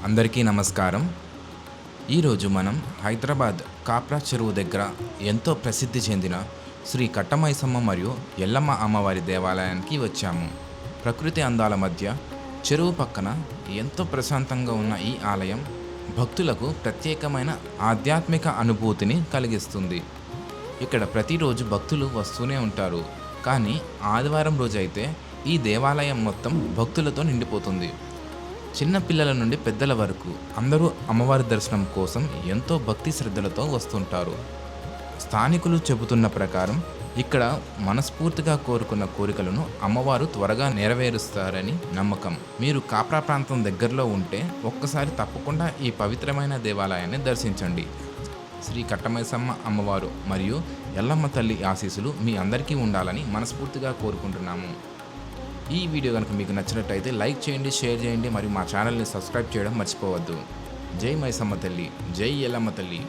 అందరికీ నమస్కారం. ఈరోజు మనం హైదరాబాద్ కాప్రా చెరువు దగ్గర ఎంతో ప్రసిద్ధి చెందిన శ్రీ కట్టమైసమ్మ మరియు ఎల్లమ్మ అమ్మవారి దేవాలయానికి వచ్చాము. ప్రకృతి అందాల మధ్య చెరువు పక్కన ఎంతో ప్రశాంతంగా ఉన్న ఈ ఆలయం భక్తులకు ప్రత్యేకమైన ఆధ్యాత్మిక అనుభూతిని కలిగిస్తుంది. ఇక్కడ ప్రతిరోజు భక్తులు వస్తూనే ఉంటారు. కానీ ఆదివారం రోజైతే ఈ దేవాలయం మొత్తం భక్తులతో నిండిపోతుంది. చిన్న పిల్లల నుండి పెద్దల వరకు అందరూ అమ్మవారి దర్శనం కోసం ఎంతో భక్తి శ్రద్ధలతో వస్తుంటారు. స్థానికులు చెబుతున్న ప్రకారం ఇక్కడ మనస్ఫూర్తిగా కోరుకున్న కోరికలను అమ్మవారు త్వరగా నెరవేరుస్తారని నమ్మకం. మీరు కాప్రా ప్రాంతం దగ్గరలో ఉంటే ఒక్కసారి తప్పకుండా ఈ పవిత్రమైన దేవాలయాన్ని దర్శించండి. శ్రీ కట్టమైసమ్మ అమ్మవారు మరియు ఎల్లమ్మ తల్లి ఆశీస్సులు మీ అందరికీ ఉండాలని మనస్ఫూర్తిగా కోరుకుంటున్నాము. ఈ వీడియో కనుక మీకు నచ్చినట్టయితే లైక్ చేయండి, షేర్ చేయండి మరియు మా ఛానల్ని సబ్స్క్రైబ్ చేయడం మర్చిపోవద్దు. జై మైసమ్మ తల్లి, జై ఎల్లమ్మ తల్లి.